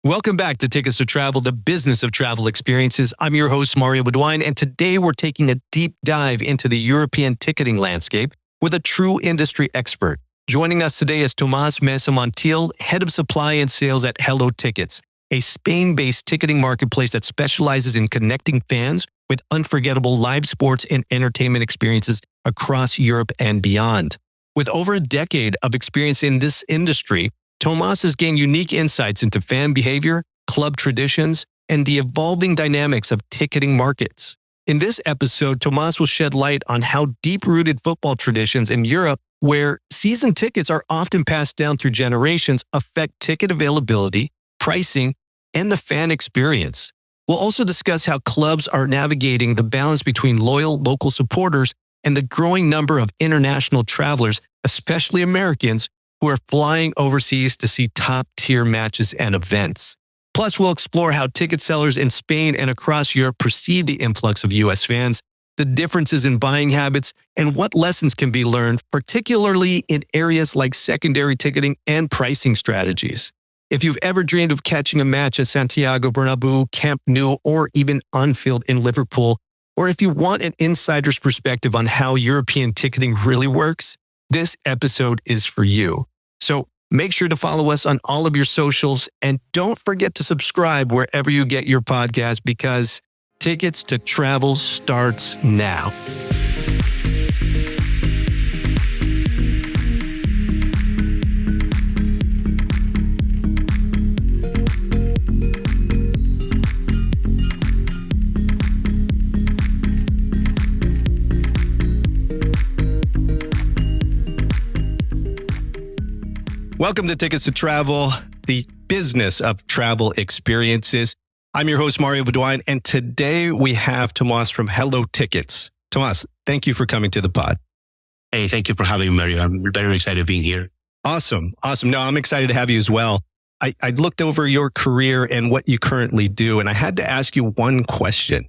Welcome back to Tickets to Travel, the business of travel experiences. I'm your host, Mario Bauduin, and today we're taking a deep dive into the European ticketing landscape with a true industry expert. Joining us today is Mesa Montiel, Head of Supply and Sales at Hello Tickets, a Spain-based ticketing marketplace that specializes in connecting fans with unforgettable live sports and entertainment experiences across Europe and beyond. With over a decade of experience in this industry, Tomas has gained unique insights into fan behavior, club traditions, and the evolving dynamics of ticketing markets. In this episode, Tomas will shed light on how deep-rooted football traditions in Europe, where season tickets are often passed down through generations, affect ticket availability, pricing, and the fan experience. We'll also discuss how clubs are navigating the balance between loyal local supporters and the growing number of international travelers, especially Americans, who are flying overseas to see top-tier matches and events. Plus, we'll explore how ticket sellers in Spain and across Europe perceive the influx of U.S. fans, the differences in buying habits, and what lessons can be learned, particularly in areas like secondary ticketing and pricing strategies. If you've ever dreamed of catching a match at Santiago Bernabeu, Camp Nou, or even Anfield in Liverpool, or if you want an insider's perspective on how European ticketing really works, this episode is for you. So make sure to follow us on all of your socials and don't forget to subscribe wherever you get your podcast because Tickets to Travel starts now. Welcome to Tickets to Travel, the business of travel experiences. I'm your host, Mario Bauduin, and today we have Tomas from Hello Tickets. Tomas, thank you for coming to the pod. Hey, thank you for having me, Mario. I'm very excited being here. Awesome. No, I'm excited to have you as well. I looked over your career and what you currently do, and I had to ask you one question.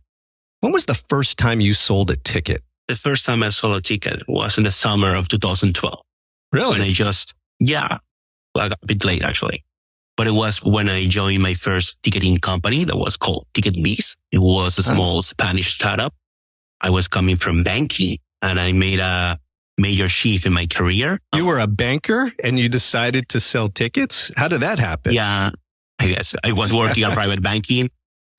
When was the first time you sold a ticket? The first time I sold a ticket was in the summer of 2012. Really? When I got a bit late actually, but it was when I joined my first ticketing company that was called Ticket Mesa. It was a small Spanish startup. I was coming from banking and I made a major shift in my career. You were a banker and you decided to sell tickets? How did that happen? Yeah, I guess I was working on private banking.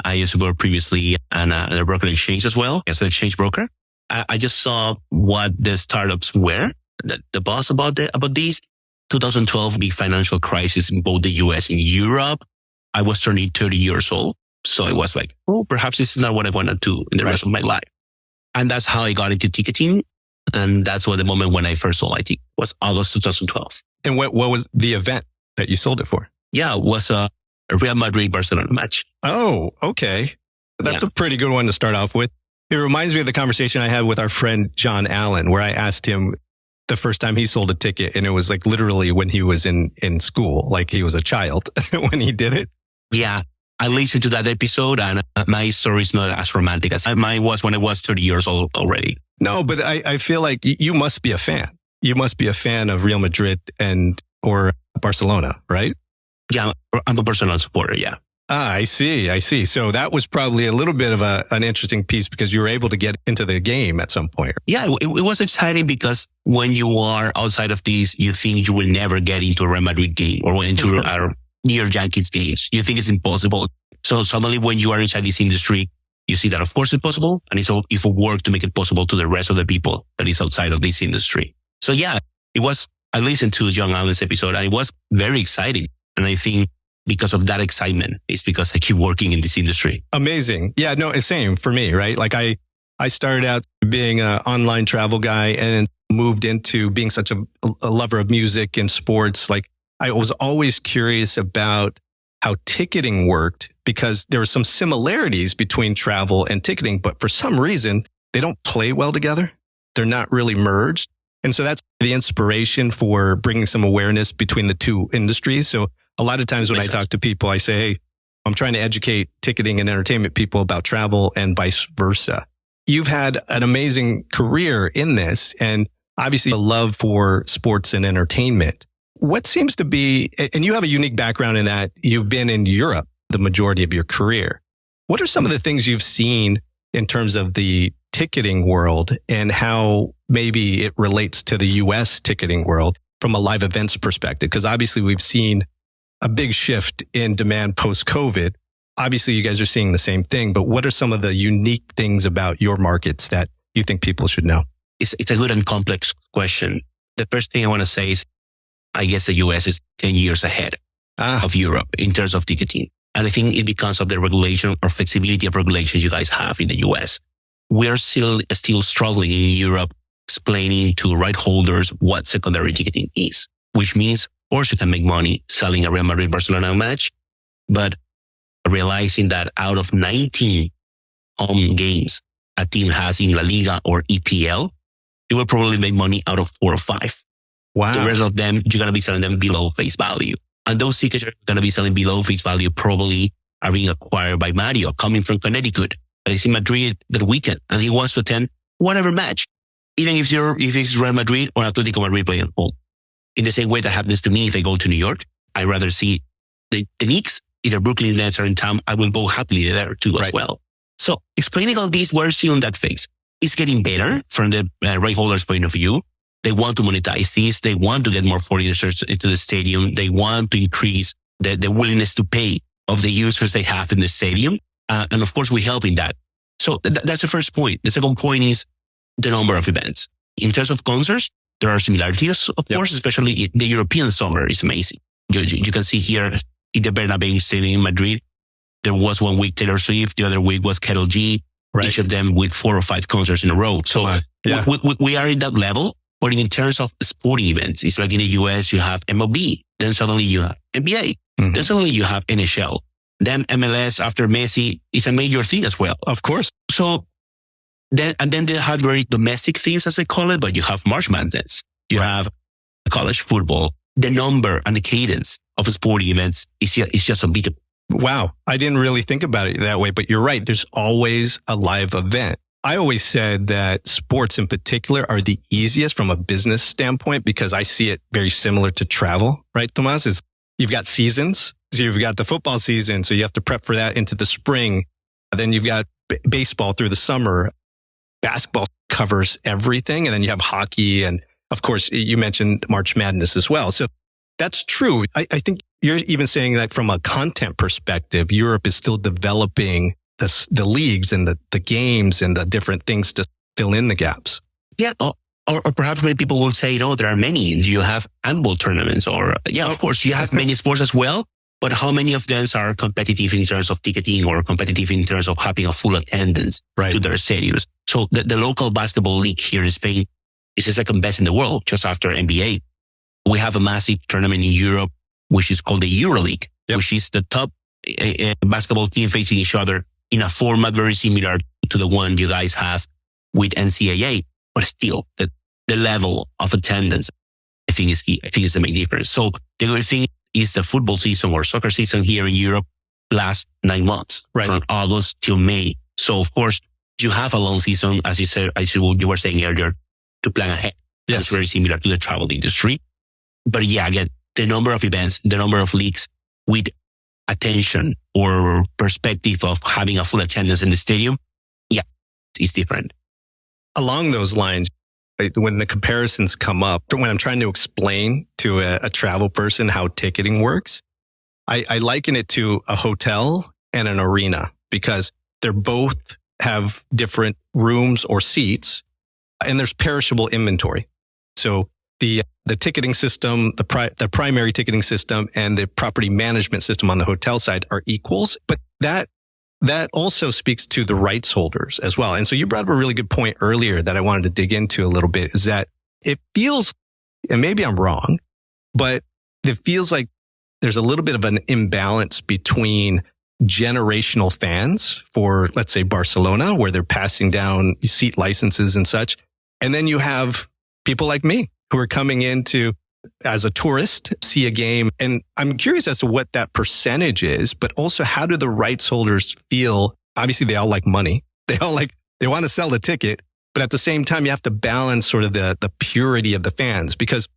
I used to work previously on a broker exchange as well as an exchange broker. I just saw what the startups were, the buzz about these. 2012, big financial crisis in both the US and Europe. I was turning 30 years old. So I was like, perhaps this is not what I want to do in the rest of my life. And that's how I got into ticketing. And that's what the moment when I first sold, I think, was August 2012. And what was the event that you sold it for? Yeah, it was a Real Madrid-Barcelona match. Oh, okay. That's a pretty good one to start off with. It reminds me of the conversation I had with our friend John Allen, where I asked him the first time he sold a ticket, and it was like literally when he was in school, like he was a child when he did it. Yeah, I listened to that episode, and my story is not as romantic as mine was when I was 30 years old already. No, but I feel like you must be a fan. You must be a fan of Real Madrid or Barcelona, right? Yeah, I'm a Barcelona supporter, yeah. I see. So that was probably a little bit of an interesting piece because you were able to get into the game at some point. Yeah, it was exciting because when you are outside of this, you think you will never get into a Real Madrid game or into our New York Yankees games. You think it's impossible. So suddenly when you are inside this industry, you see that of course it's possible. And it's all if we work to make it possible to the rest of the people that is outside of this industry. So yeah, I listened to John Allen's episode and it was very exciting. And I think because of that excitement, it's because I keep working in this industry. Amazing. Yeah, no, it's same for me, right? Like I started out being an online travel guy and then moved into being such a lover of music and sports. Like I was always curious about how ticketing worked because there were some similarities between travel and ticketing, but for some reason they don't play well together. They're not really merged. And so that's the inspiration for bringing some awareness between the two industries. So a lot of times when I talk to people, I say, hey, I'm trying to educate ticketing and entertainment people about travel and vice versa. You've had an amazing career in this and obviously a love for sports and entertainment. what seems to be, and you have a unique background in that you've been in Europe the majority of your career. What are some of the things you've seen in terms of the ticketing world and how maybe it relates to the US ticketing world from a live events perspective? Because obviously we've seen a big shift in demand post-COVID. Obviously you guys are seeing the same thing, but what are some of the unique things about your markets that you think people should know? It's a good and complex question. The first thing I want to say is, I guess the US is 10 years ahead of Europe in terms of ticketing. And I think it because of the regulation or flexibility of regulations you guys have in the US. We're still struggling in Europe explaining to right holders what secondary ticketing is, which means, of course, you can make money selling a Real Madrid-Barcelona match, but realizing that out of 19 home games a team has in La Liga or EPL, you will probably make money out of 4 or 5. Wow. The rest of them, you're going to be selling them below face value. And those tickets are going to be selling below face value probably are being acquired by Mario coming from Connecticut. But he's in Madrid that weekend and he wants to attend whatever match, even if it's Real Madrid or Atletico Madrid playing at home. In the same way that happens to me if I go to New York, I'd rather see the Knicks, either Brooklyn Nets are in town, I will go happily there too as well. So explaining all this, we're still on that phase. It's getting better from the right holders' point of view. They want to monetize this. They want to get more foreigners into the stadium. They want to increase the willingness to pay of the users they have in the stadium. And of course, we help in that. So that's the first point. The second point is the number of events. In terms of concerts, there are similarities, of course, especially the European summer is amazing. You can see here in the Bernabeu Stadium in Madrid, there was 1 week Taylor Swift, the other week was Karol G, each of them with 4 or 5 concerts in a row. So we are in that level. But in terms of sporting events, it's like in the US, you have MLB. Then suddenly you have NBA. Then suddenly you have NHL. Then MLS after Messi is a major thing as well. Of course. So then they have very domestic things, as I call it, but you have March Madness. You have college football. The number and the cadence of sporting events is just unbeatable. Wow. I didn't really think about it that way, but you're right. There's always a live event. I always said that sports in particular are the easiest from a business standpoint because I see it very similar to travel, right, Tomas? You've got seasons. So you've got the football season, so you have to prep for that into the spring. Then you've got baseball through the summer. Basketball covers everything. And then you have hockey. And of course, you mentioned March Madness as well. So that's true. I think you're even saying that from a content perspective, Europe is still developing the leagues and the games and the different things to fill in the gaps. Yeah. Or perhaps many people will say, there are many. You have handball tournaments of course, you have many sports as well. But how many of them are competitive in terms of ticketing or competitive in terms of having a full attendance to their stadiums? So the local basketball league here in Spain is the second best in the world, just after NBA. We have a massive tournament in Europe, which is called the EuroLeague, which is the top basketball team facing each other in a format very similar to the one you guys have with NCAA, but still the level of attendance, I think is key. I think it's the main difference. So the good thing is the football season or soccer season here in Europe lasts 9 months, from August till May. So of course you have a long season, as you said, you were saying earlier, to plan ahead. Yes. It's very similar to the travel industry. But again, the number of events, the number of leagues with attention or perspective of having a full attendance in the stadium, it's different. Along those lines, when the comparisons come up, when I'm trying to explain to a travel person how ticketing works, I liken it to a hotel and an arena because they're both have different rooms or seats and there's perishable inventory. So the ticketing system, the primary ticketing system and the property management system on the hotel side are equals, but that also speaks to the rights holders as well. And so you brought up a really good point earlier that I wanted to dig into a little bit is that it feels, and maybe I'm wrong, but it feels like there's a little bit of an imbalance between generational fans for, let's say, Barcelona, where they're passing down seat licenses and such. And then you have people like me who are coming in to, as a tourist, see a game. And I'm curious as to what that percentage is, but also how do the rights holders feel? Obviously, they all like money. They want to sell the ticket, but at the same time, you have to balance sort of the purity of the fans because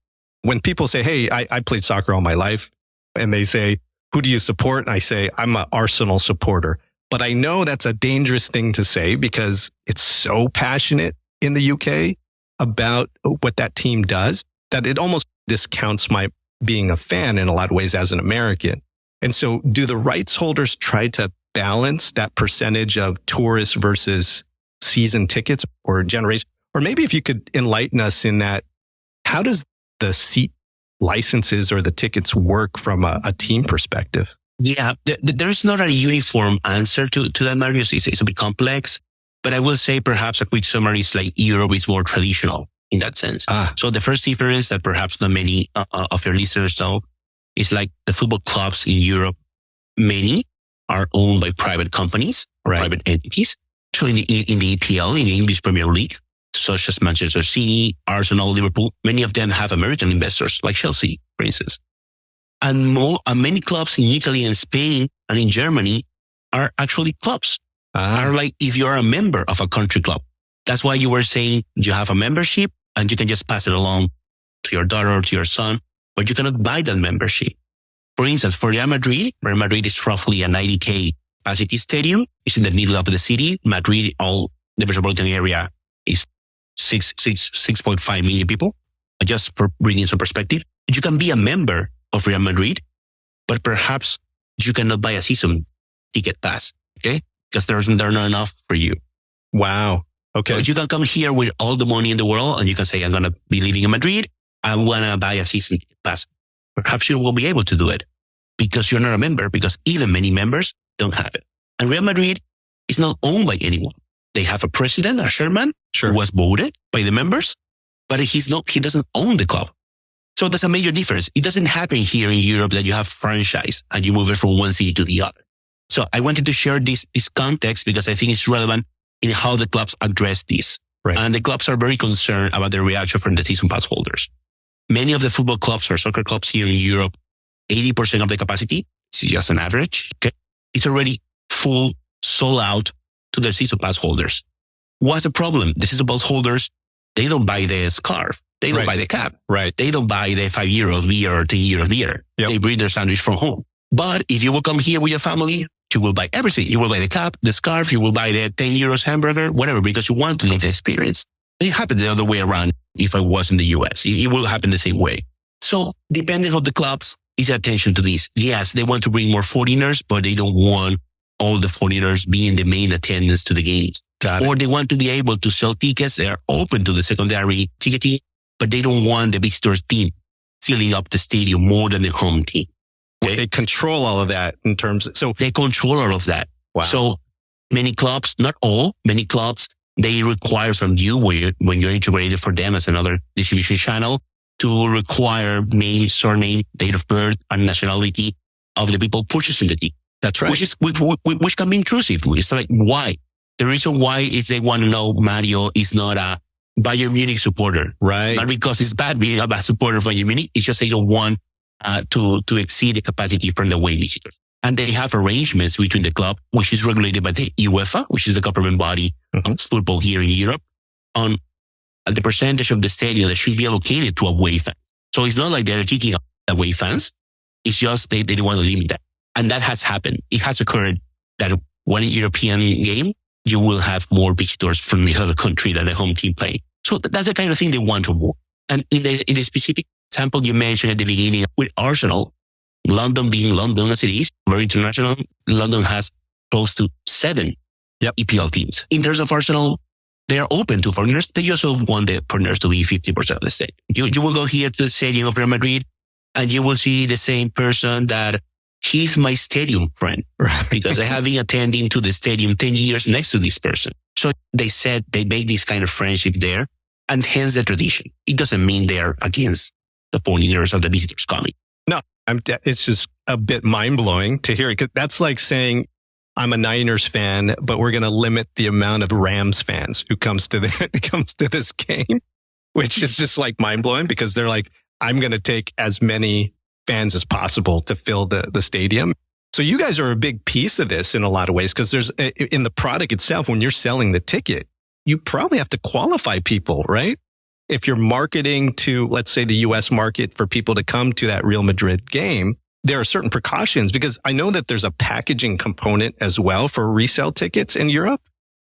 when people say, hey, I played soccer all my life, and they say, who do you support? And I say, I'm an Arsenal supporter. But I know that's a dangerous thing to say because it's so passionate in the UK about what that team does that it almost discounts my being a fan in a lot of ways as an American. And so do the rights holders try to balance that percentage of tourists versus season tickets or generation? Or maybe if you could enlighten us in that, how does the seat licenses or the tickets work from a team perspective? Yeah, there's not a uniform answer to that, Mario. It's a bit complex, but I will say perhaps a quick summary is like Europe is more traditional in that sense. So the first difference that perhaps not many of your listeners know is like the football clubs in Europe, many are owned by private companies, private entities. Actually in the EPL, in the English Premier League, such as Manchester City, Arsenal, Liverpool, many of them have American investors like Chelsea, for instance. And many clubs in Italy and Spain and in Germany are actually clubs. Are like if you're a member of a country club. That's why you were saying you have a membership and you can just pass it along to your daughter or to your son, but you cannot buy that membership. For instance, for Real Madrid is roughly a 90K capacity stadium. It's in the middle of the city. Madrid, all the metropolitan area is 6.5 million people. Just for bringing some perspective, you can be a member of Real Madrid, but perhaps you cannot buy a season ticket pass, okay? Because there are not enough for you. Wow. Okay. So you can come here with all the money in the world and you can say, I'm going to be living in Madrid. I want to buy a season ticket pass. Perhaps you will be able to do it because you're not a member, because even many members don't have it. And Real Madrid is not owned by anyone. They have a president, a chairman, who was voted by the members, but he doesn't own the club. So that's a major difference. It doesn't happen here in Europe that you have franchise and you move it from one city to the other. So I wanted to share this context because I think it's relevant in how the clubs address this. Right. And the clubs are very concerned about the reaction from the season pass holders. Many of the football clubs or soccer clubs here in Europe, 80% of the capacity, it's just an average, okay, it's already full, sold out to their season pass holders. What's the problem? The season pass holders, they don't buy the scarf. They don't buy the cap. They don't buy the 5 euros beer or 10 euros beer. Yep. They bring their sandwich from home. But if you will come here with your family, you will buy everything. You will buy the cap, the scarf, you will buy the 10 euros hamburger, whatever, because you want to live the experience. It happened the other way around if I was in the US. It will happen the same way. So depending on the clubs, is attention to this. Yes, they want to bring more foreigners, but they don't want all the foreigners being the main attendance to the games. Or they want to be able to sell tickets. They are open to the secondary ticketing, but they don't want the visitors team filling up the stadium more than the home team. Okay? They control all of that in terms of, so they control all of that. Wow. So many clubs, not all, many clubs, they require from you when you're integrated for them as another distribution channel to require name, surname, date of birth, and nationality of the people purchasing the ticket. That's right. Which can be intrusive. It's like, why? The reason why is they want to know Mario is not a Bayern Munich supporter. Right. Not because it's bad being a bad supporter of Bayern Munich. It's just they don't want to exceed the capacity from the away visitors. And they have arrangements between the club, which is regulated by the UEFA, which is the government body of football here in Europe, on the percentage of the stadium that should be allocated to away fans. So it's not like they're kicking away fans. It's just they don't want to limit that. And that has happened. It has occurred that one European game, you will have more visitors from the other country than the home team playing. So that's the kind of thing they want to avoid. And in the specific example you mentioned at the beginning with Arsenal, London being London as it is, very international, London has close to 7 EPL teams. In terms of Arsenal, they are open to foreigners. They also want the foreigners to be 50% of the stadium. You will go here to the stadium of Real Madrid and you will see the same person that he's my stadium friend. Right. Because I have been attending to the stadium 10 years next to this person. So they said they made this kind of friendship there and hence the tradition. It doesn't mean they're against the foreigners or the visitors coming. No, it's just a bit mind blowing to hear it. 'Cause that's like saying, I'm a Niners fan, but we're going to limit the amount of Rams fans who comes to this game, which is just like mind blowing because they're like, I'm going to take as many fans as possible to fill the stadium. So you guys are a big piece of this in a lot of ways because there's in the product itself, when you're selling the ticket, you probably have to qualify people, right? if you're marketing to, let's say, the US market for people to come to that Real Madrid game, there are certain precautions because I know that there's a packaging component as well for resale tickets in Europe.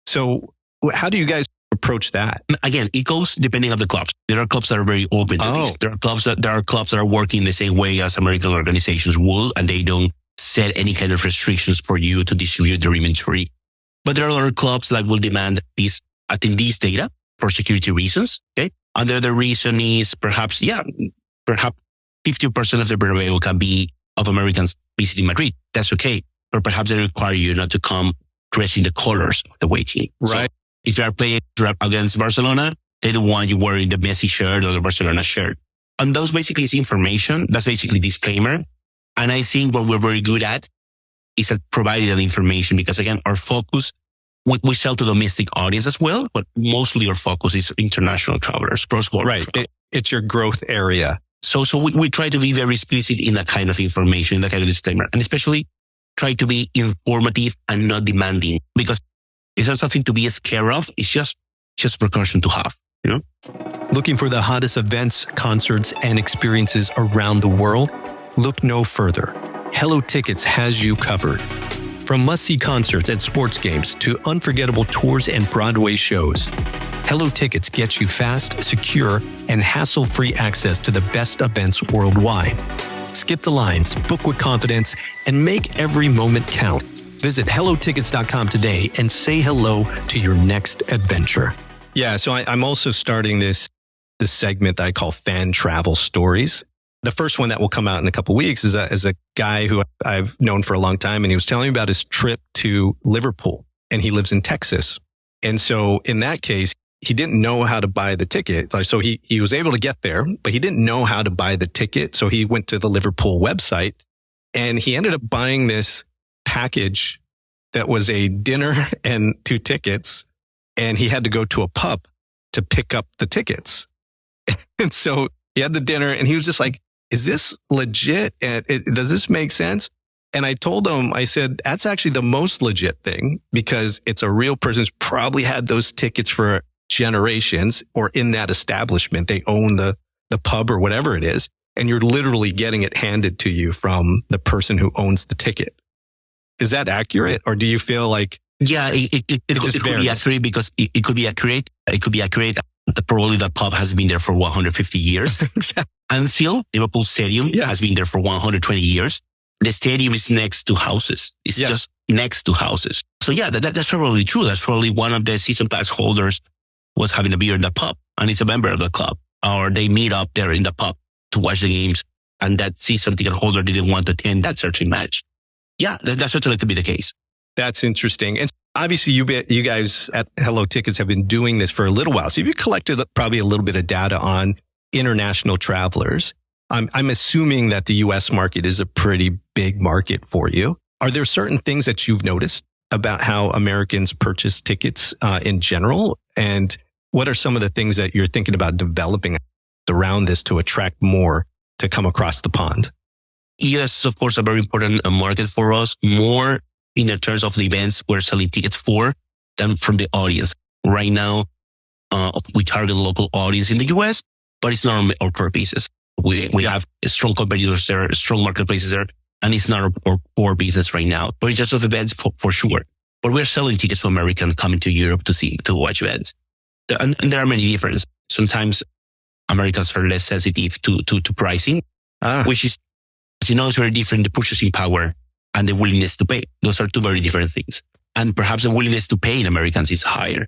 So how do you guys approach that? Again, it goes depending on the clubs. There are clubs that are very open to this. There are clubs that are working the same way as American organizations will, and they don't set any kind of restrictions for you to distribute their inventory. But there are other clubs that will demand attendees data for security reasons. Okay. And the other reason is perhaps 50% of the Bernabeu can be of Americans visiting Madrid. That's okay. But perhaps they require you not to come dressing the colors of the away team. Right. So if you are playing against Barcelona, they don't want you wearing the Messi shirt or the Barcelona shirt. And those basically is information. That's basically disclaimer. And I think what we're very good at is at providing that information because again, our focus, we sell to domestic audience as well, but mostly our focus is international travelers, cross-border. Right. It's your growth area. So we try to be very explicit in that kind of information, in that kind of disclaimer, and especially try to be informative and not demanding because it's not something to be scared of. It's just precaution to have, you know? Looking for the hottest events, concerts, and experiences around the world? Look no further. Hello Tickets has you covered. From must-see concerts at sports games to unforgettable tours and Broadway shows, Hello Tickets gets you fast, secure, and hassle-free access to the best events worldwide. Skip the lines, book with confidence, and make every moment count. Visit HelloTickets.com today and say hello to your next adventure. Yeah, so I'm also starting this segment that I call Fan Travel Stories. The first one that will come out in a couple of weeks is a guy who I've known for a long time, and he was telling me about his trip to Liverpool, and he lives in Texas. And so in that case, he didn't know how to buy the ticket. So he was able to get there, but he didn't know how to buy the ticket. So he went to the Liverpool website and he ended up buying this package that was a dinner and 2 tickets. And he had to go to a pub to pick up the tickets. And so he had the dinner and he was just like, is this legit? And does this make sense? And I told him, I said, that's actually the most legit thing because it's a real person who's probably had those tickets for generations or in that establishment. They own the pub or whatever it is. And you're literally getting it handed to you from the person who owns the ticket. Is that accurate? Or do you feel like... Yeah, it could be accurate because it could be accurate. It could be accurate. Probably that pub has been there for 150 years. And still, Liverpool Stadium has been there for 120 years. The stadium is next to houses. It's just next to houses. So yeah, that's probably true. That's probably one of the season pass holders was having a beer in the pub and it's a member of the club, or they meet up there in the pub to watch the games. And that season ticket holder didn't want to attend that certain match. Yeah, that certainly could be the case. That's interesting. And obviously you guys at Hello Tickets have been doing this for a little while. So you've collected probably a little bit of data on international travelers. I'm assuming that the US market is a pretty big market for you. Are there certain things that you've noticed about how Americans purchase tickets in general? And what are some of the things that you're thinking about developing around this to attract more to come across the pond? Yes, of course, a very important market for us, more in the terms of the events we're selling tickets for than from the audience. Right now, we target the local audience in the US, but it's not our core business. We have strong competitors there, strong marketplaces there, and it's not our core business right now. But in terms of events, for sure. But we're selling tickets to Americans coming to Europe to watch events. And there are many differences. Sometimes Americans are less sensitive to pricing, which is, as you know, it's very different. The purchasing power and the willingness to pay. Those are 2 very different things. And perhaps the willingness to pay in Americans is higher.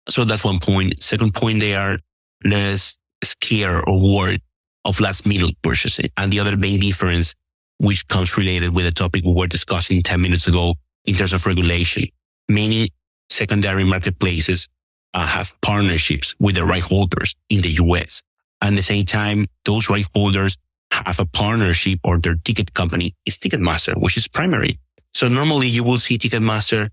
So that's one point. Second point, they are less scared or worried of last minute purchasing. And the other main difference, which comes related with the topic we were discussing 10 minutes ago in terms of regulation. Many secondary marketplaces have partnerships with the right holders in the US. And at the same time, those right holders have a partnership or their ticket company is Ticketmaster, which is primary. So normally you will see Ticketmaster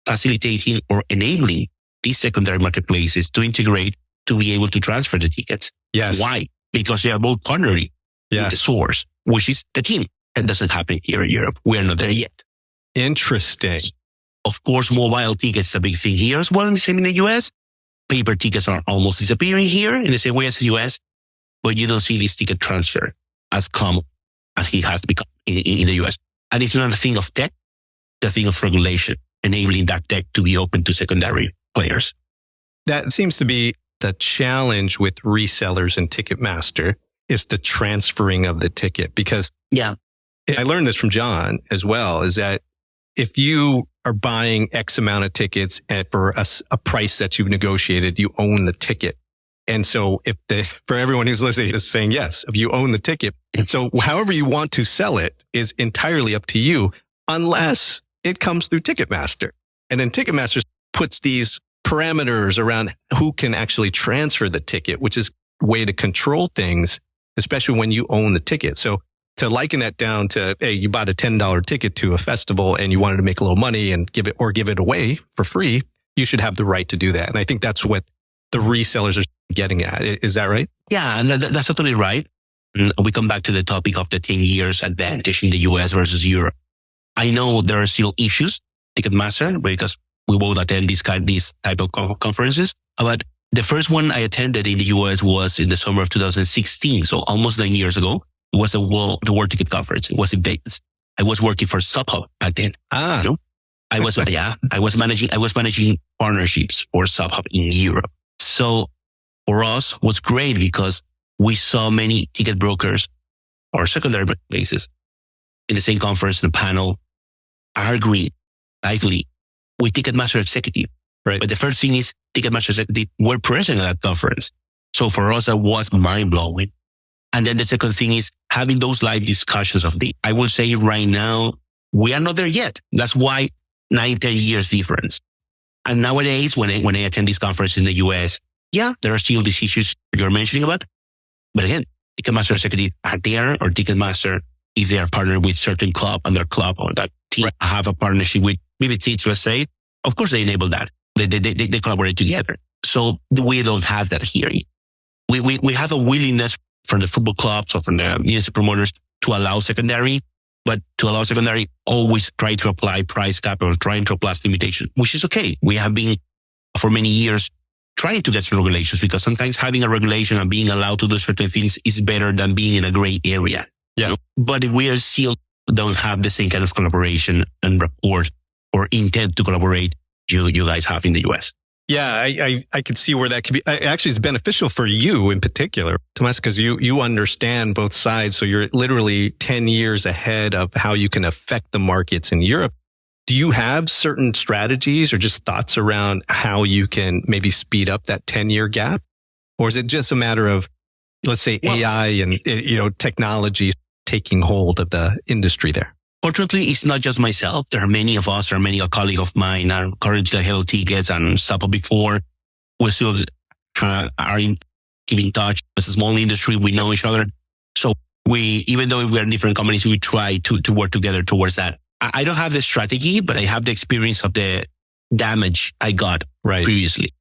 facilitating or enabling these secondary marketplaces to integrate to be able to transfer the tickets. Yes. Why? Because they are both partnering with the source, which is the team. That doesn't happen here in Europe. We are not there yet. Interesting. Of course, mobile tickets is a big thing here as well, and the same in the US. paper tickets are almost disappearing here in the same way as the US, but you don't see this ticket transfer as common as it has become in the US. And it's not a thing of tech, it's a thing of regulation, enabling that tech to be open to secondary players. That seems to be the challenge with resellers and Ticketmaster is the transferring of the ticket. Because I learned this from John as well, is that if you are buying X amount of tickets and for a price that you've negotiated, you own the ticket. And so for everyone who's listening is saying, yes, if you own the ticket. So however you want to sell it is entirely up to you unless it comes through Ticketmaster. And then Ticketmaster puts these parameters around who can actually transfer the ticket, which is a way to control things, especially when you own the ticket. So to liken that down to, hey, you bought a $10 ticket to a festival and you wanted to make a little money and give it away for free, you should have the right to do that. And I think that's what the resellers are getting at. Is that right? Yeah, and that's totally right. And we come back to the topic of the 10 years advantage in the US versus Europe. I know there are still issues, Ticketmaster, because we both attend these type of conferences. But the first one I attended in the US was in the summer of 2016. So almost 9 years ago. It was the World Ticket Conference. It was in Vegas. I was working for SubHub back then. You know? I was managing partnerships for SubHub in Europe. So for us, it was great because we saw many ticket brokers or secondary places in the same conference, in the panel, arguing lively with Ticketmaster executive. Right. But the first thing is Ticketmaster executive were present at that conference. So for us, that was mind blowing. And then the second thing is having those live discussions I will say right now, we are not there yet. That's why 9-10 years difference. And nowadays, when I attend these conferences in the US, there are still these issues you're mentioning about. But again, Ticketmaster executive are there, or Ticketmaster is their partner with certain club and their club or that team have a partnership with maybe Seats, let's say. Of course, they enable that. They collaborate together. So we don't have that here. We have a willingness from the football clubs or from the music promoters to allow secondary, but to allow secondary, always try to apply price cap or trying to apply limitation, which is okay. We have been for many years trying to get some regulations because sometimes having a regulation and being allowed to do certain things is better than being in a gray area. Yeah. You know? But we are still don't have the same kind of collaboration and rapport or intent to collaborate you guys have in the US. Yeah, I could see where that could be. Actually, it's beneficial for you in particular, Tomas, because you understand both sides. So you're literally 10 years ahead of how you can affect the markets in Europe. Do you have certain strategies or just thoughts around how you can maybe speed up that 10-year gap? Or is it just a matter of, let's say, AI and technology taking hold of the industry there? Fortunately, it's not just myself. There are many of us, or many colleagues of mine are currently Hello Tickets and SubHub before. We still are keep in touch. It's a small industry. We know each other. So even though we are in different companies, we try to work together towards that. I don't have the strategy, but I have the experience of the damage I got previously.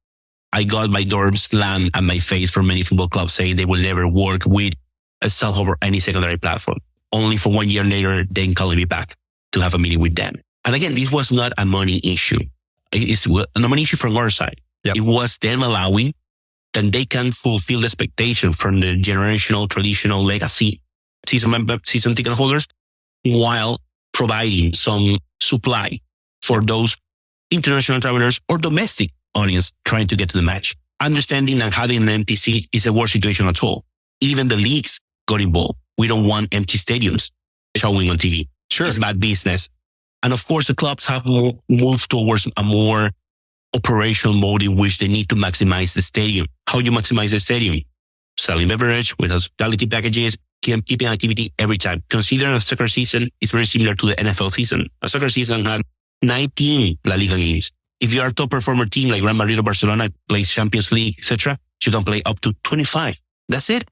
I got my door slammed at my face from many football clubs saying they will never work with a SubHub or any secondary platform. Only for 1 year later, then calling me back to have a meeting with them. And again, this was not a money issue. It's not a money issue from our side. Yep. It was them allowing that they can fulfill the expectation from the generational, traditional legacy season ticket holders while providing some supply for those international travelers or domestic audience trying to get to the match. Understanding that having an empty seat is a worse situation at all. Even the leagues got involved. We don't want empty stadiums showing on TV. Sure. It's bad business. And of course, the clubs have moved towards a more operational mode in which they need to maximize the stadium. How you maximize the stadium? Selling beverage with hospitality packages, keeping activity every time. Consider a soccer season is very similar to the NFL season. A soccer season had 19 La Liga games. If you are a top performer team like Real Madrid or Barcelona, plays Champions League, etc., you can play up to 25. That's it.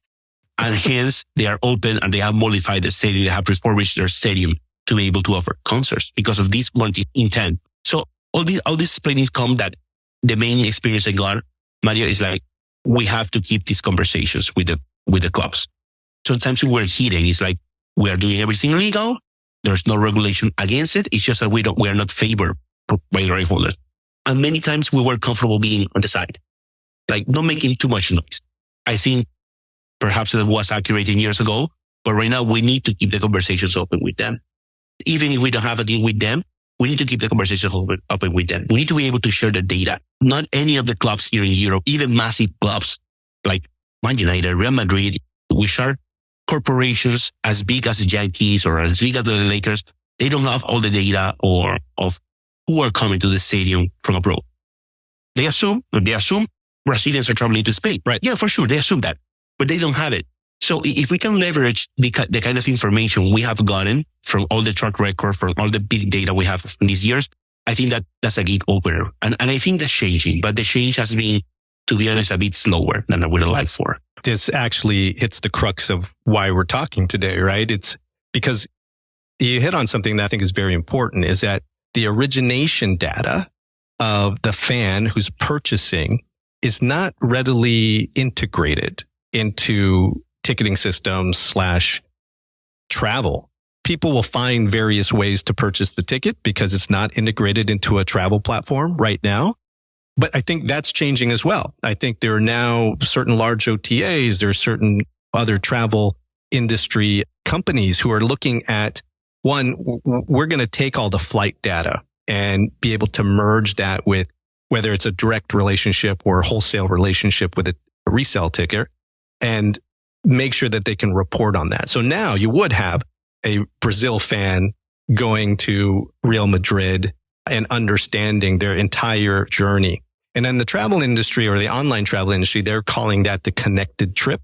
And hence, they are open and they have modified their stadium. They have refurbished their stadium to be able to offer concerts because of this intent. So all these explanations come that the main experience I got, Mario, is like, we have to keep these conversations with the clubs. Sometimes we're heated. It's like, we are doing everything legal. There's no regulation against it. It's just that we are not favored by the right holders. And many times we were comfortable being on the side. like not making too much noise. I think perhaps that was accurate 10 years ago, but right now we need to keep the conversations open with them. Even if we don't have a deal with them, we need to keep the conversation open with them. We need to be able to share the data. Not any of the clubs here in Europe, even massive clubs like Man United, Real Madrid, which are corporations as big as the Yankees or as big as the Lakers, they don't have all the data or of who are coming to the stadium from abroad. They assume Brazilians are traveling to Spain. Right. Yeah, for sure. They assume that, but they don't have it. So if we can leverage the kind of information we have gotten from all the track record, from all the big data we have in these years, I think that's a gate opener. And I think that's changing, but the change has been, to be honest, a bit slower than I would have liked for. This actually hits the crux of why we're talking today, right? It's because you hit on something that I think is very important, is that the origination data of the fan who's purchasing is not readily integrated into ticketing systems / travel. People will find various ways to purchase the ticket because it's not integrated into a travel platform right now. But I think that's changing as well. I think there are now certain large OTAs, there are certain other travel industry companies who are looking at, one, we're going to take all the flight data and be able to merge that with whether it's a direct relationship or a wholesale relationship with a resale ticker and make sure that they can report on that. So now you would have a Brazil fan going to Real Madrid and understanding their entire journey. And then the travel industry or the online travel industry, they're calling that the connected trip.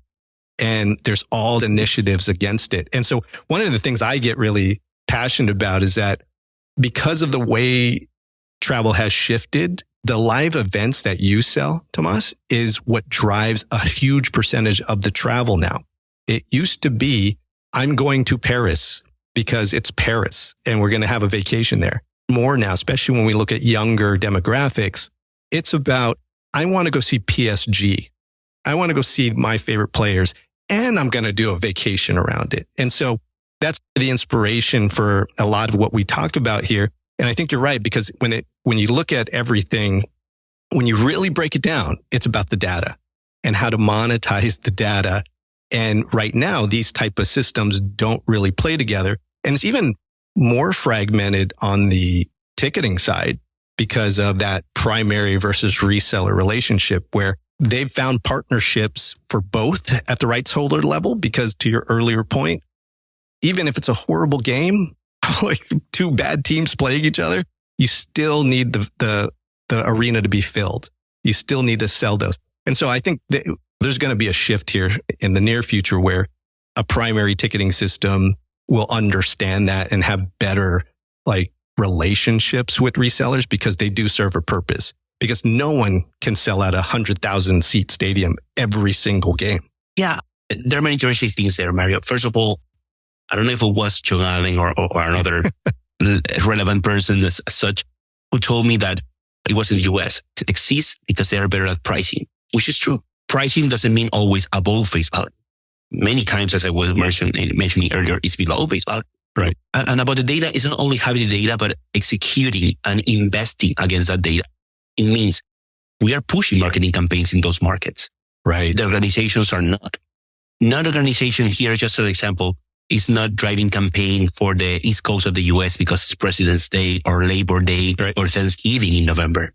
And there's all initiatives against it. And so one of the things I get really passionate about is that because of the way travel has shifted, the live events that you sell, Tomas, is what drives a huge percentage of the travel now. It used to be, I'm going to Paris because it's Paris and we're going to have a vacation there. More now, especially when we look at younger demographics, it's about, I want to go see PSG. I want to go see my favorite players and I'm going to do a vacation around it. And so that's the inspiration for a lot of what we talked about here. And I think you're right, because when you look at everything, when you really break it down, it's about the data and how to monetize the data. And right now, these type of systems don't really play together. And it's even more fragmented on the ticketing side because of that primary versus reseller relationship where they've found partnerships for both at the rights holder level. Because to your earlier point, even if it's a horrible game, like two bad teams playing each other, you still need the arena to be filled. You still need to sell those. And so I think there's going to be a shift here in the near future where a primary ticketing system will understand that and have better relationships with resellers because they do serve a purpose. Because no one can sell out 100,000 seat stadium every single game. Yeah, there are many interesting things there, Mario. First of all, I don't know if it was John Allen or another relevant person as such who told me that it was in the US. It exists because they are better at pricing, which is true. Pricing doesn't mean always above face value. Many times, as I was mentioning earlier, it's below face value. Right. And about the data, it's not only having the data, but executing and investing against that data. It means we are pushing marketing campaigns in those markets. Right. The organizations are not. Not organization here, just an example, is not driving campaign for the East Coast of the US because it's President's Day or Labor Day or Thanksgiving in November.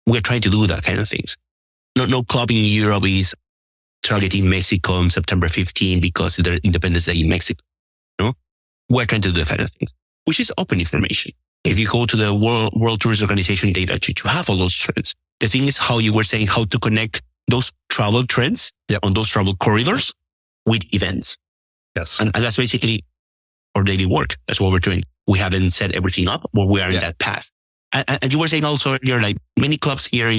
We're trying to do that kind of things. No club in Europe is targeting Mexico on September 15 because of their Independence Day in Mexico. No, we're trying to do that kind of things, which is open information. If you go to the World Tourism Organization data, you have all those trends. The thing is how you were saying, how to connect those travel trends on those travel corridors with events. Yes. And that's basically our daily work. That's what we're doing. We haven't set everything up, but we are in that path. And you were saying also earlier, like many clubs here in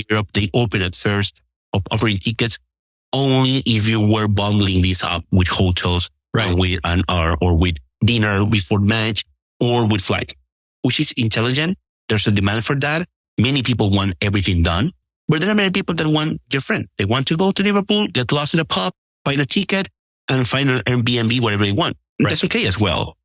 Europe, they open at first offering tickets only if you were bundling this up with hotels or with dinner before match or with flight, which is intelligent. There's a demand for that. Many people want everything done, but there are many people that want different. They want to go to Liverpool, get lost in a pub, find a ticket, and find an Airbnb, whatever they want. Right. That's okay as well.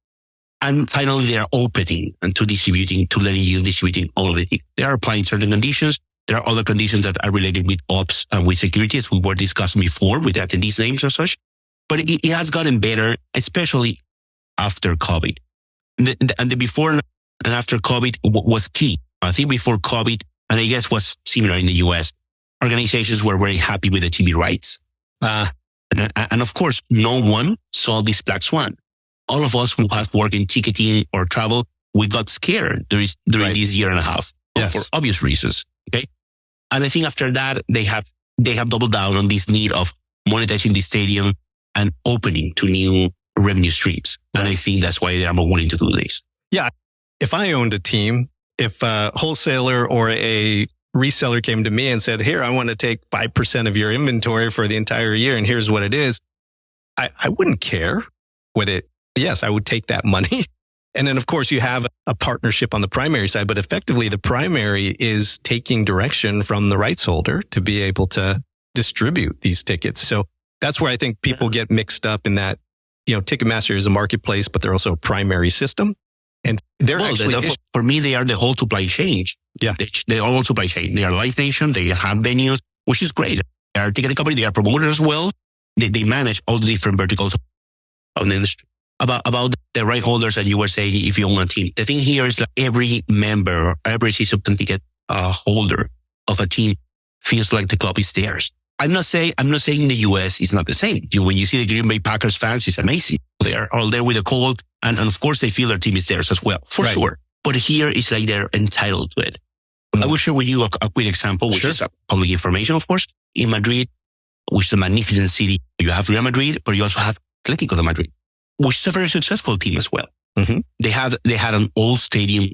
And finally, they are opening and to letting you distributing all of the things. They are applying certain conditions. There are other conditions that are related with ops and with security, as we were discussing before, with attendees' names or such. But it has gotten better, especially after COVID. And the before and after COVID was key. I think before COVID, and I guess was similar in the US, organizations were very happy with the TV rights. And of course, no one saw this black swan. All of us who have worked in ticketing or travel, we got scared during this year and a half for obvious reasons. Okay. And I think after that, they have doubled down on this need of monetizing the stadium and opening to new revenue streams. And I think that's why they are more willing to do this. Yeah. If I owned a team, if a wholesaler or a reseller came to me and said, here, I want to take 5% of your inventory for the entire year, and here's what it is, I wouldn't care yes, I would take that money. And then, of course, you have a partnership on the primary side, but effectively the primary is taking direction from the rights holder to be able to distribute these tickets. So that's where I think people get mixed up in that, Ticketmaster is a marketplace, but they're also a primary system. And they're for me, they are the whole supply chain. Yeah. They are all supply chain. They are Live Nation. They have venues, which is great. They are a ticketing company. They are promoters as well. They manage all the different verticals of the industry. About the right holders that you were saying, if you own a team, the thing here is that every member, every season ticket holder of a team feels like the club is theirs. I'm not saying in the US it's not the same. When you see the Green Bay Packers fans, it's amazing. They're all there with a cold, and of course they feel their team is theirs as well, for sure. But here it's like they're entitled to it. I will share with you a quick example, which is public information, of course. In Madrid, which is a magnificent city, you have Real Madrid, but you also have Atlético de Madrid, which is a very successful team as well. Mm-hmm. They had an old stadium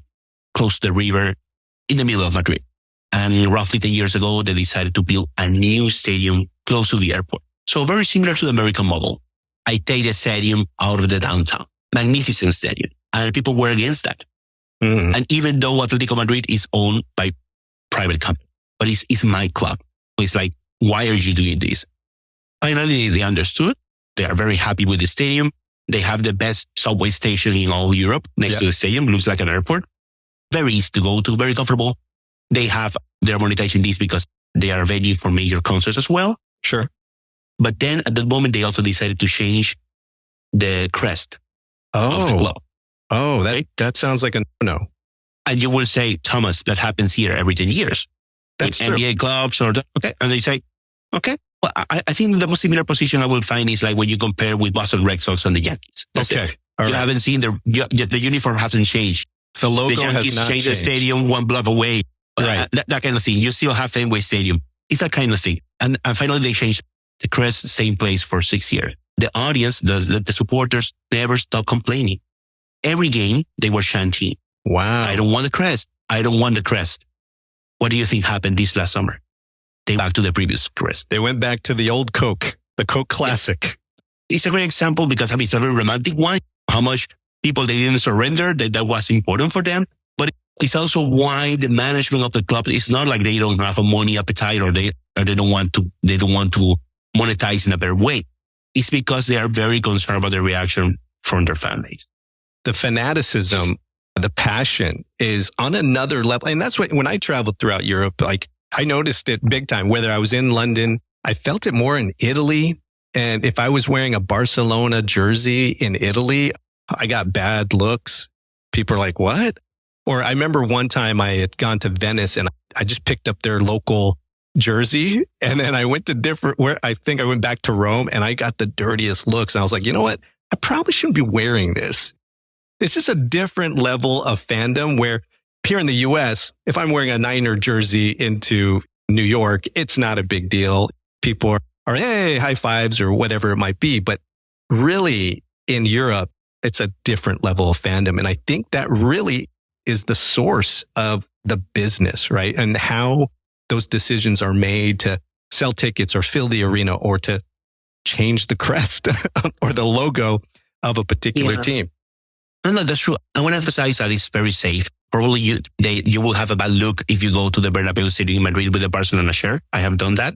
close to the river in the middle of Madrid. And roughly 10 years ago, they decided to build a new stadium close to the airport. So very similar to the American model. I take the stadium out of the downtown. Magnificent stadium. And people were against that. Mm-hmm. And even though Atlético Madrid is owned by private company, but it's my club. It's like, why are you doing this? Finally, they understood. They are very happy with the stadium. They have the best subway station in all Europe next to the stadium. Looks like an airport. Very easy to go to, very comfortable. They have their monetization deals because they are a venue for major concerts as well. Sure. But then at that moment, they also decided to change the crest of the club. Oh, that sounds like a no. And you will say, Thomas, that happens here every 10 years. That's in true. NBA clubs okay. And they say, okay. Well, I think the most similar position I will find is like when you compare with Boston Red Sox and the Yankees. That's okay. it. All you right. haven't seen the uniform hasn't changed. The logo the Yankees has not changed changed. the stadium one block away. Right. That kind of thing. You still have Fenway Stadium. It's that kind of thing. And finally they changed the crest, same place for 6 years. The audience, the supporters never stopped complaining. Every game they were chanting, wow. I don't want the crest. I don't want the crest. What do you think happened this last summer? They back to the previous crest. They went back to the old Coke, the Coke Classic. Yeah. It's a great example because it's a very romantic one. How much people they didn't surrender, that was important for them. But it's also why the management of the club is not like they don't have a money appetite or they don't want to monetize in a better way. It's because they are very concerned about the reaction from their fan base. The fanaticism, the passion is on another level. And that's what, when I traveled throughout Europe, like I noticed it big time, whether I was in London, I felt it more in Italy. And if I was wearing a Barcelona jersey in Italy, I got bad looks. People are like, what? Or I remember one time I had gone to Venice and I just picked up their local jersey. And then I went to I think I went back to Rome and I got the dirtiest looks. And I was like, you know what? I probably shouldn't be wearing this. It's just a different level of fandom where here in the US, if I'm wearing a Niner jersey into New York, it's not a big deal. People are, hey, high fives or whatever it might be. But really in Europe, it's a different level of fandom. And I think that really is the source of the business, right? And how those decisions are made to sell tickets or fill the arena or to change the crest or the logo of a particular team. No, that's true. I want to emphasize that it's very safe. Probably you will have a bad look if you go to the Bernabeu Stadium in Madrid with a Barcelona shirt. I have done that.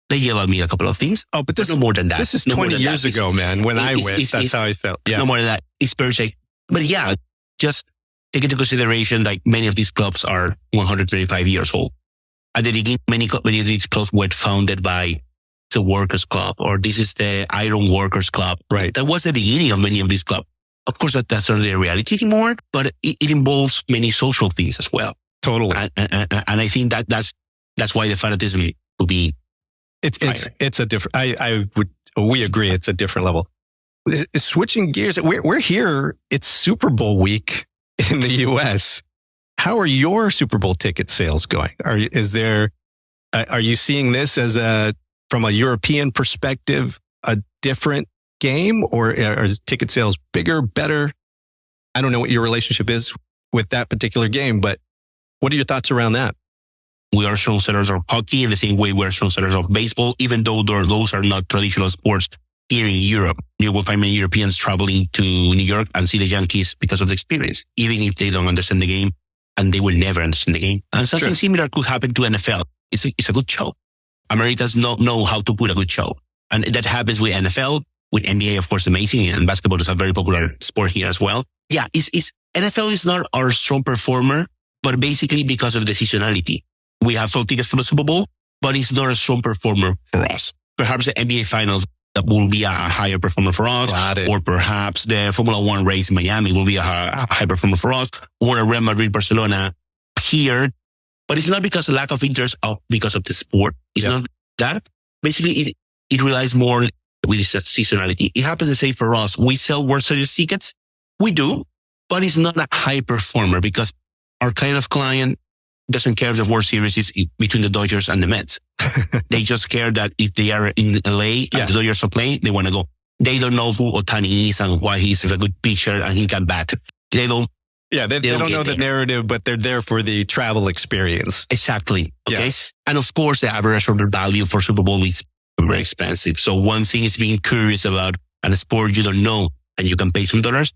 They yell at me a couple of things. Oh, but no more than that. This is 20 years ago, man. When I went, that's how I felt. Yeah. No more than that. It's very safe. But yeah, just take into consideration like many of these clubs are 125 years old. At the beginning, many of these clubs were founded by the Workers Club, or this is the Iron Workers Club. Right. That was the beginning of many of these clubs. Of course, that's not the reality anymore, but it involves many social things as well. Totally. And I think that's why the fanatism will be. It's a different, we agree. It's a different level. Switching gears, we're here. It's Super Bowl week in the US. How are your Super Bowl ticket sales going? Are you seeing this as from a European perspective, a different game, or is ticket sales bigger, better? I don't know what your relationship is with that particular game, but what are your thoughts around that? We are strong sellers of hockey in the same way we are strong sellers of baseball, even though those are not traditional sports here in Europe. You will find many Europeans traveling to New York and see the Yankees because of the experience, even if they don't understand the game, and they will never understand the game. And something similar could happen to NFL. It's a good show. Americans know how to put a good show. And that happens with NFL, with NBA, of course, amazing. And basketball is a very popular sport here as well. Yeah, NFL is not our strong performer, but basically because of the seasonality. We have sold tickets to the Super Bowl, but it's not a strong performer for us. Perhaps the NBA Finals that will be a higher performer for us, or perhaps the Formula One race in Miami will be a high performer for us, or a Real Madrid Barcelona here. But it's not because of lack of interest, because of the sport. It's not that. Basically, it relies more with this seasonality. It happens the same for us. We sell World Series tickets. We do, but it's not a high performer because our kind of client doesn't care if the World Series is between the Dodgers and the Mets. They just care that if they are in LA and the Dodgers are playing, they want to go. They don't know who Ohtani is and why he's a good pitcher and he can bat. They don't. Yeah, they don't know the narrative, but they're there for the travel experience. Exactly. Okay. Yes. And of course, the average order value for Super Bowl is very expensive. So one thing is being curious about a sport you don't know and you can pay some dollars.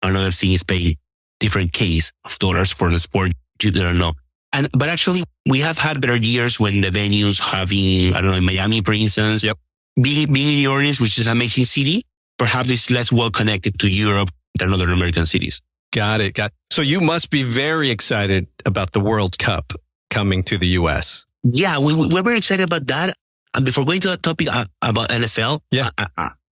Another thing is paying different case of dollars for the sport you don't know. But actually, we have had better years when the venues have been, I don't know, in Miami, for instance. Yep. Being in New Orleans, which is an amazing city, perhaps it's less well connected to Europe than other American cities. Got it. So you must be very excited about the World Cup coming to the US. Yeah, we're very excited about that. And before going to that topic about NFL,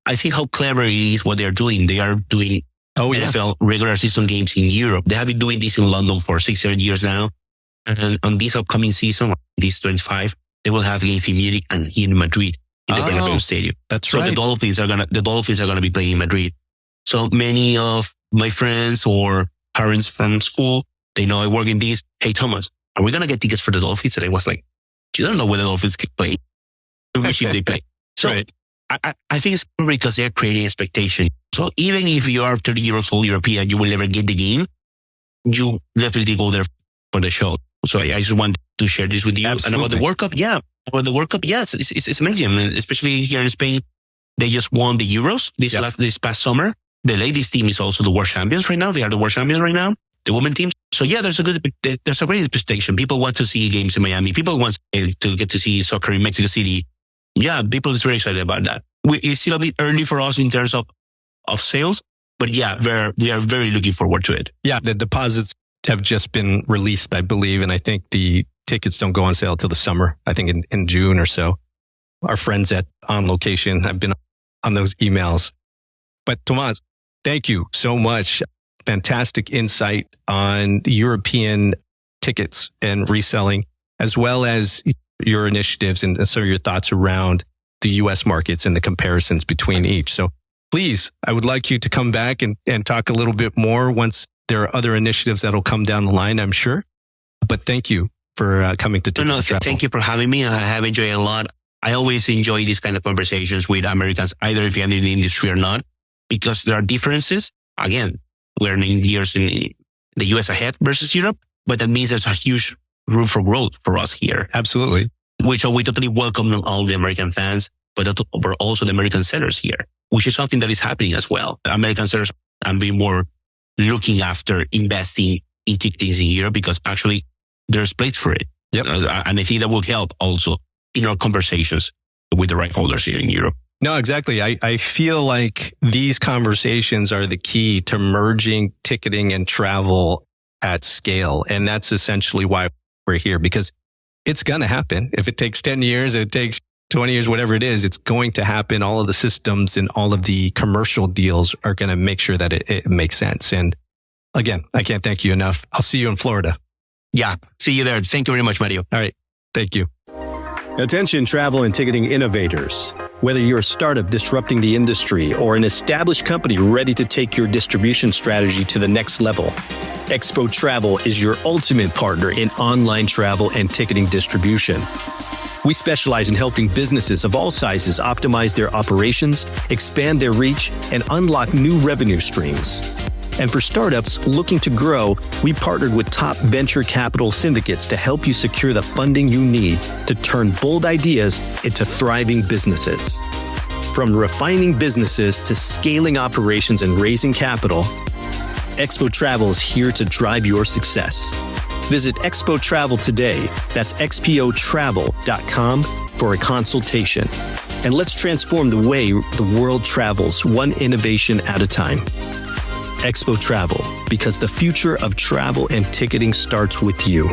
I think how clever it is what they're doing. They are doing NFL regular season games in Europe. They have been doing this in London for 6-7 years now. And on this upcoming season, this 25, they will have games in Munich and here in Madrid in the Bernabeu Stadium. That's right. So the Dolphins are gonna be playing in Madrid. So many of my friends or parents from school, they know I work in this. Hey, Thomas, are we gonna get tickets for the Dolphins? And I was like, you don't know where the Dolphins can play. Which if they play. So I think it's because they're creating expectation. So even if you are 30 years old European, you will never get the game. You definitely go there for the show. So I just want to share this with you. Absolutely. And about the World Cup, yes, it's amazing. And especially here in Spain, they just won the Euros this past summer. The ladies team is also the world champions right now. They are the world champions right now, the women team. So yeah, there's a great expectation. People want to see games in Miami. People want to get to see soccer in Mexico City. Yeah, people is very excited about that. It's still a bit early for us in terms of sales, but yeah, we are very looking forward to it. Yeah, the deposits have just been released, I believe. And I think the tickets don't go on sale till the summer, I think in June or so. Our friends at On Location have been on those emails. But Tomas, thank you so much. Fantastic insight on the European tickets and reselling, as well as your initiatives and some of your thoughts around the US markets and the comparisons between each. So please, I would like you to come back and talk a little bit more once there are other initiatives that'll come down the line, I'm sure. But thank you for coming to Tickets to Travel. Thank you for having me. I have enjoyed it a lot. I always enjoy these kind of conversations with Americans, either if you're in the industry or not, because there are differences. Again, we're 9 years in the US ahead versus Europe, but that means there's a huge room for growth for us here. Absolutely. Which we totally welcome all the American fans, but also the American sellers here, which is something that is happening as well. American sellers are being more looking after investing in tickets in Europe because actually there's place for it. Yep. And I think that will help also in our conversations with the right holders here in Europe. No, exactly. I feel like these conversations are the key to merging ticketing and travel at scale. And that's essentially why we're here, because it's going to happen. If it takes 10 years, it takes 20 years, whatever it is, it's going to happen. All of the systems and all of the commercial deals are going to make sure that it makes sense. And again, I can't thank you enough. I'll see you in Florida. Yeah. See you there. Thank you very much, Mario. All right. Thank you. Attention travel and ticketing innovators. Whether you're a startup disrupting the industry or an established company ready to take your distribution strategy to the next level, Expo Travel is your ultimate partner in online travel and ticketing distribution. We specialize in helping businesses of all sizes optimize their operations, expand their reach, and unlock new revenue streams. And for startups looking to grow, we partnered with top venture capital syndicates to help you secure the funding you need to turn bold ideas into thriving businesses. From refining businesses to scaling operations and raising capital, Expo Travel is here to drive your success. Visit Expo Travel today. That's xpotravel.com for a consultation. And let's transform the way the world travels, one innovation at a time. Expo Travel, because the future of travel and ticketing starts with you.